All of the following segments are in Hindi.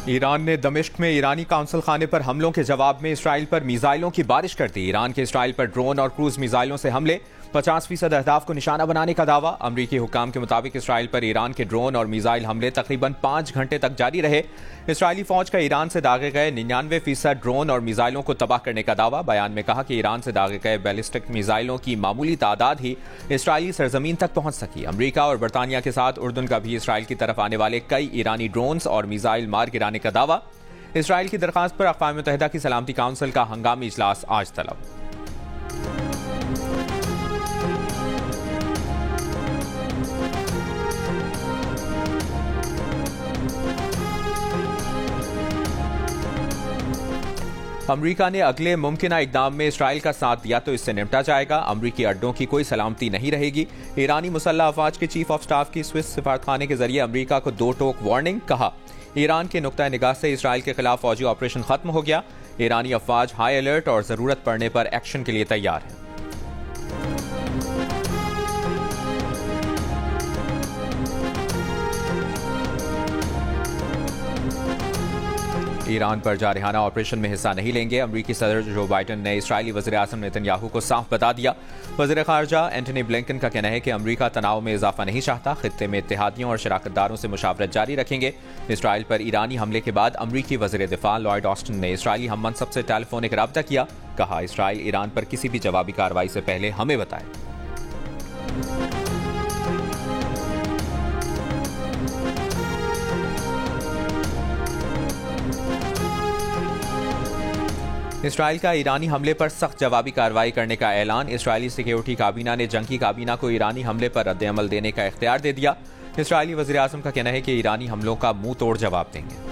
ईरान ने दमिश्क में ईरानी काउंसिल खाने पर हमलों के जवाब में इसराइल पर मिसाइलों की बारिश कर दी। ईरान के इसराइल पर ड्रोन और क्रूज मिसाइलों से हमले, 50% अहदाफ को निशाना बनाने का दावा। अमरीकी हुक्काम के मुताबिक इसराइल पर ईरान के ड्रोन और मिसाइल हमले तकरीबन 5 घंटे तक जारी रहे। इसराइली फौज का ईरान से दागे गए 99% ड्रोन और मिसाइलों को तबाह करने का दावा। बयान में कहा कि ईरान से दागे गए बैलिस्टिक मिसाइलों की मामूली तादाद ही इसराइली सरजमीन तक पहुंच सकी। अमरीका और बरतानिया के साथ उर्दन का भी इसराइल की तरफ आने वाले कई ईरानी ड्रोन्स और मिसाइल मार गिराने का दावा। इसराइल की दरखास्त पर अक़वाम मुत्तहिदा की सलामती काउंसिल का हंगामी इजलास आज तलब। अमरीका ने अगले मुमकिन इकदाम में इसराइल का साथ दिया तो इससे निपटा जाएगा। अमरीकी अड्डों की कोई सलामती नहीं रहेगी। ईरानी मुसल्लह अफवाज के चीफ ऑफ स्टाफ की स्विस सिफारतखाने के जरिए अमरीका को 2 टोक वार्निंग। कहा, ईरान के नुक्ता निगाह से इसराइल के खिलाफ फौजी ऑपरेशन खत्म हो गया। ईरानी अफवाज हाई अलर्ट और जरूरत पड़ने पर एक्शन के लिए तैयार है। ईरान पर जारहाना ऑपरेशन में हिस्सा नहीं लेंगे। अमरीकी सदर जो बाइडन ने इसराइली वज़ीर आज़म नेतन्याहू को साफ बता दिया। वज़ीर ख़ारजा एंटनी ब्लिंकन का कहना है कि अमरीका तनाव में इजाफा नहीं चाहता। खित्ते में इत्तेहादियों और शराकतदारों से मुशावरत जारी रखेंगे। इसराइल पर ईरानी हमले के बाद अमरीकी वज़ीर दिफा लॉयड ऑस्टिन ने इसराइली हम मनसब से टेलीफोनिक रब्ता किया। कहा, इसराइल ईरान पर किसी भी जवाबी कार्रवाई से पहले हमें बताए। इसराइल का ईरानी हमले पर सख्त जवाबी कार्रवाई करने का ऐलान। इसराइली सिक्योरिटी काबीना ने जंगी काबीना को ईरानी हमले पर रद्द-ए-अमल देने का इख्तियार दे दिया। इसराइली वज़ीर आज़म का कहना है कि ईरानी हमलों का मुंह तोड़ जवाब देंगे।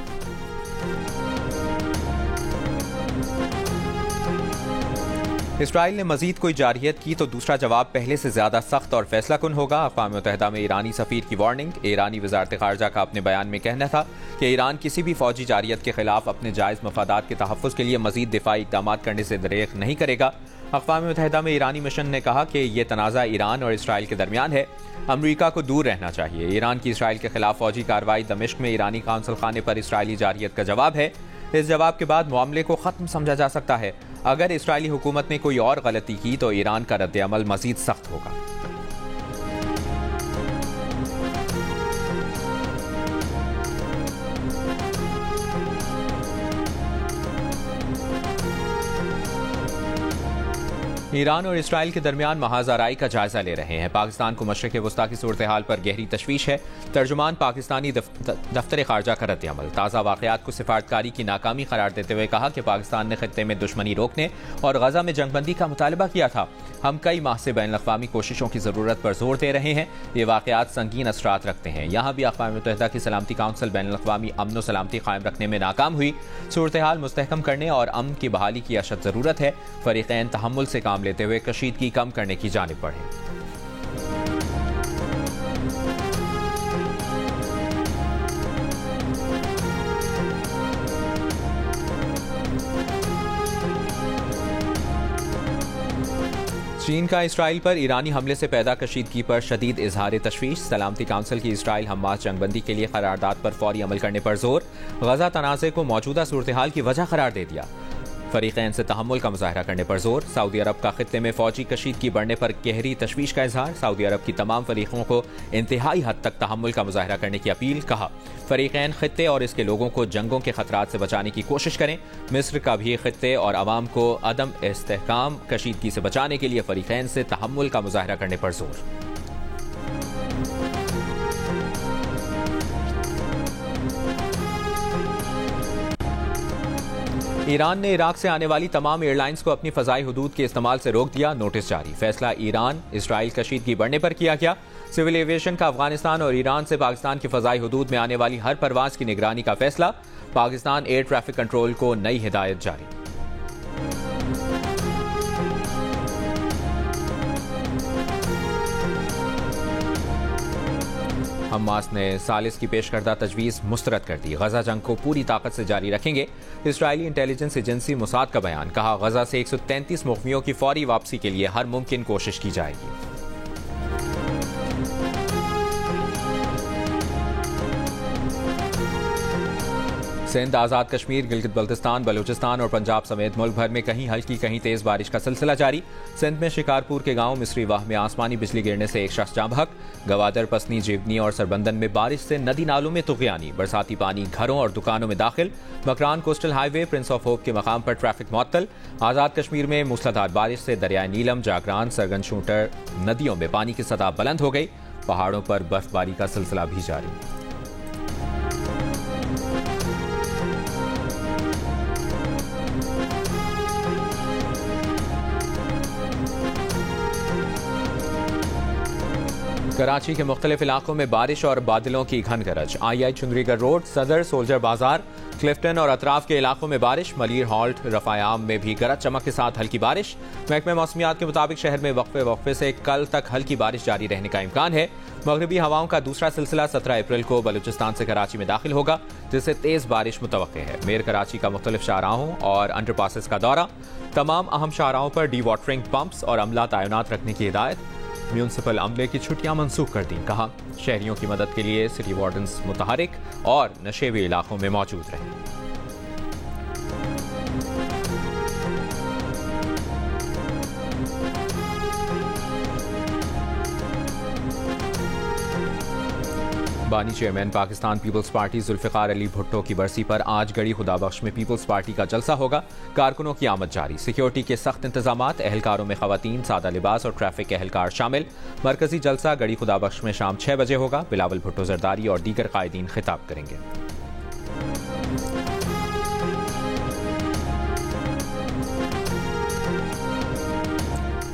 इसराइल ने मजीद कोई जारहियत की तो दूसरा जवाब पहले से ज्यादा सख्त और फैसला कुन होगा। अक़वाम मुत्तहिदा में ईरानी सफीर की वार्निंग। ईरानी वज़ारत ख़ारजा का अपने बयान में कहना था कि ईरान किसी भी फौजी जारहियत के खिलाफ अपने जायज़ मफादात के तहफ़्फ़ुज़ के लिए मजीद दिफाई इक़दाम करने से दरेक नहीं करेगा। अक़वाम मुत्तहिदा में ईरानी मिशन ने कहा कि यह तनाज़ा ईरान और इसराइल के दरमियान है। अमरीका को दूर रहना चाहिए। ईरान की इसराइल के खिलाफ फौजी कार्रवाई दमिश्क में ईरानी काउंसिल खाने पर इसराइली जारहियत का जवाब है। इस जवाब के बाद मामले को ख़त्म समझा जा सकता है। अगर इसराइली हुकूमत ने कोई और गलती की तो ईरान का रद्द-ए-अमल मजीद सख्त होगा। ईरान और इसराइल के दरमियान महाज़ाराई का जायजा ले रहे हैं। पाकिस्तान को मशरिक़ वस्ता की सूरत हाल पर गहरी तशवीश है। तर्जुमान पाकिस्तानी दफ्तर ख़ारजा का रद्द-ए-अमल। ताज़ा वाक़यात को सिफारतकारी की नाकामी करार देते हुए कहा कि पाकिस्तान ने खित्ते में दुश्मनी रोकने और गजा में जंगबंदी का मुतालबा किया था। हम कई माह से बैनुल अक़वामी कोशिशों की ज़रूरत पर जोर दे रहे हैं। ये वाक़यात संगीन असरात रखते हैं। यहाँ भी अक़वाम मुत्तहिदा की सलामती काउंसिल बैनुल अक़वामी अमन व सलामती कायम रखने में नाकाम हुई। सूरत हाल मुस्तहकम करने और अमन की बहाली की अशद ज़रूरत है। फ़रीक़ैन तहम्मुल से काम लेते हुए कशीदगी कम करने की जानिब बढ़े। चीन का इसराइल पर ईरानी हमले से पैदा कशीदगी पर शदीद इजहार तशवीश। सलामती काउंसिल की इसराइल हमास जंगबंदी के लिए करारदाद पर फौरी अमल करने पर जोर। गजा तनाज़े को मौजूदा सूरत हाल की वजह करार दे दिया। फरीक़ैन से तहम्मुल का मुज़ाहरा करने पर जोर। सऊदी अरब का खित्ते में फौजी कशीदगी बढ़ने पर गहरी तशवीश का इजहार। सऊदी अरब की तमाम फरीक़ों को इंतहाई हद तक तहम्मुल का मुज़ाहरा करने की अपील। कहा, फरीक़ैन खित्ते और इसके लोगों को जंगों के खतरात से बचाने की कोशिश करें। मिस्र का भी खित्ते और अवाम को अदम इस्तेहकाम कशीदगी से बचाने के लिए फरीक़ैन से तहम्मुल का मुज़ाहरा करने पर जोर। ईरान ने इराक से आने वाली तमाम एयरलाइंस को अपनी फ़ज़ाई हुदूद के इस्तेमाल से रोक दिया। नोटिस जारी। फैसला ईरान इसराइल कशीदगी बढ़ने पर किया गया। सिविल एविएशन का अफगानिस्तान और ईरान से पाकिस्तान की फ़ज़ाई हुदूद में आने वाली हर परवाज़ की निगरानी का फैसला। पाकिस्तान एयर ट्रैफिक कंट्रोल को नई हिदायत जारी। हमास ने सालिस की पेश करदा तजवीज़ मुस्तरद कर दी। गजा जंग को पूरी ताकत से जारी रखेंगे। इसराइली इंटेलिजेंस एजेंसी मुसाद का बयान। कहा, गजा से 133 मुक़ियों की फौरी वापसी के लिए हर मुमकिन कोशिश की जाएगी। सिंध, आज़ाद कश्मीर, गिलगित बल्तिस्तान, बलूचिस्तान और पंजाब समेत मुल्क भर में कहीं हल्की कहीं तेज बारिश का सिलसिला जारी। सिंध में शिकारपुर के गांव मिस्री वाह में आसमानी बिजली गिरने से एक शख्स जाँ बहक। गवादर, पसनी, जीवनी और सरबंदन में बारिश से नदी नालों में तुग़यानी। बरसाती पानी घरों और दुकानों में दाखिल। Makran coastal highway Prince of hope के मकाम पर ट्रैफिक मुअत्तल। आज़ाद कश्मीर में मूसलाधार बारिश से दरियाए नीलम, जागरान, सरगन शूटर नदियों में पानी की सतह बुलंद हो गई। पहाड़ों पर बर्फबारी का सिलसिला भी जारी। कराची के मुख्तलिफ इलाकों में बारिश और बादलों की घन गरज। आई चुंदरीगढ़ रोड, सदर, सोल्जर बाजार, क्लिफ्टन और अतराफ के इलाकों में बारिश। मलीर हॉल्ट, रफायाम में भी गरज चमक के साथ हल्की बारिश। महकमे मौसमियात के मुताबिक शहर में वक्फे से कल तक हल्की बारिश जारी रहने का इम्कान है। मगरबी हवाओं का दूसरा सिलसिला 17 अप्रैल को बलूचिस्तान से कराची में दाखिल होगा, जिससे तेज बारिश मुतवक्के है। मेयर कराची का मुख्तलिफ शाहराहों और अंडरपासेस का दौरा। तमाम अहम शाहराहों पर डी वाटरिंग पंप्स और अमला तैनात रखने की हिदायत। म्यूनसिपल अमले की छुट्टियां मनसूख कर दी। कहा, शहरियों की मदद के लिए सिटी वार्डन्स मुतहरिक और नशेबी इलाकों में मौजूद रहे। बानी chairman Pakistan peoples party Zulfikar Ali Bhutto की बरसी पर आज गढ़ी खुदाबख्श में पीपल्स पार्टी का जलसा होगा। कारकुनों की आमद जारी। सिक्योरिटी के सख्त इंतजामात। एहलकारों में खवातीन, सादा लिबास और ट्रैफिक के एहलकार शामिल। मरकजी जलसा गढ़ी खुदाबख्श में शाम 6 बजे होगा। बिलावल भुट्टो जरदारी और दीगर कायदीन खिताब करेंगे।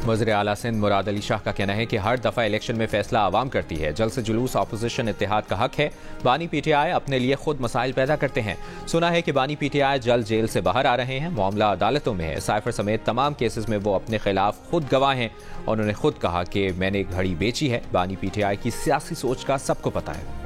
वज़ीर आला सिंध मुराद अली शाह का कहना है कि हर दफा इलेक्शन में फैसला आवाम करती है। जल्द से जुलूस ऑपोजिशन इत्तेहाद का हक है। बानी पीटीआई अपने लिए खुद मसाइल पैदा करते हैं। सुना है कि बानी पीटीआई जल्द जेल से बाहर आ रहे हैं। मामला अदालतों में है। साइफर समेत तमाम केसेस में वो अपने खिलाफ खुद गवाह हैं। उन्होंने खुद कहा कि मैंने घड़ी बेची है। बानी पीटीआई की सियासी सोच का सबको पता है।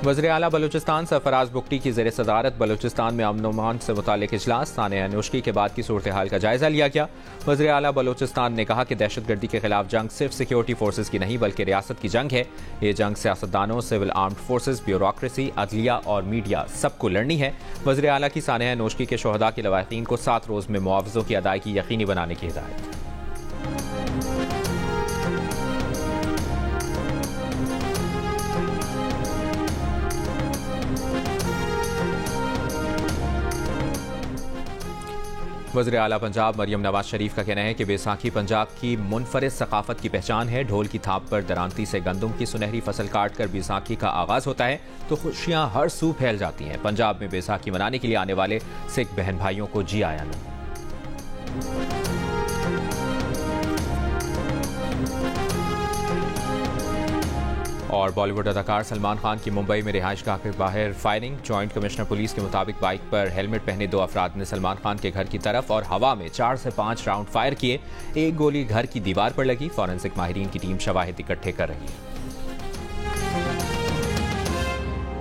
वज़ीर आला बलूचिस्तान सरफराज बुगटी की ज़ेर सदारत बलूचिस्तान में अमन अमान से मुतालिक इजलास। सानिया नुश्की के बाद की सूरत हाल का जायजा लिया गया। वज़ीर आला बलूचिस्तान ने कहा कि दहशतगर्दी के खिलाफ जंग सिर्फ सिक्योरिटी फोर्सेज की नहीं बल्कि रियासत की जंग है। ये जंग सियासतदानों, सिविल आर्म्ड फोर्सेज, ब्यूरोक्रेसी, अदलिया और मीडिया सबको लड़नी है। वज़ीर आला की सानिया नुश्की के शोहदा के लवाहिकीन को 7 रोज़ में मुआवज़ों की अदायगी यकीनी बनाने की हिदायत। वज़ीर आला पंजाब मरियम नवाज शरीफ का कहना है कि बैसाखी पंजाब की मुनफरिद सकाफत की पहचान है। ढोल की थाप पर दरांती से गंदम की सुनहरी फसल काट कर बैसाखी का आगाज होता है तो खुशियां हर सू फैल जाती हैं। पंजाब में बैसाखी मनाने के लिए आने वाले सिख बहन भाइयों को जी आया नो। और बॉलीवुड अदाकार सलमान खान की मुंबई में रिहाइशगाह के बाहर फायरिंग। जॉइंट कमिश्नर पुलिस के मुताबिक बाइक पर हेलमेट पहने 2 अफराद ने सलमान खान के घर की तरफ और हवा में 4 से 5 राउंड फायर किए। एक गोली घर की दीवार पर लगी। फॉरेंसिक माहिरीन की टीम शवाहिद इकट्ठे कर रही है।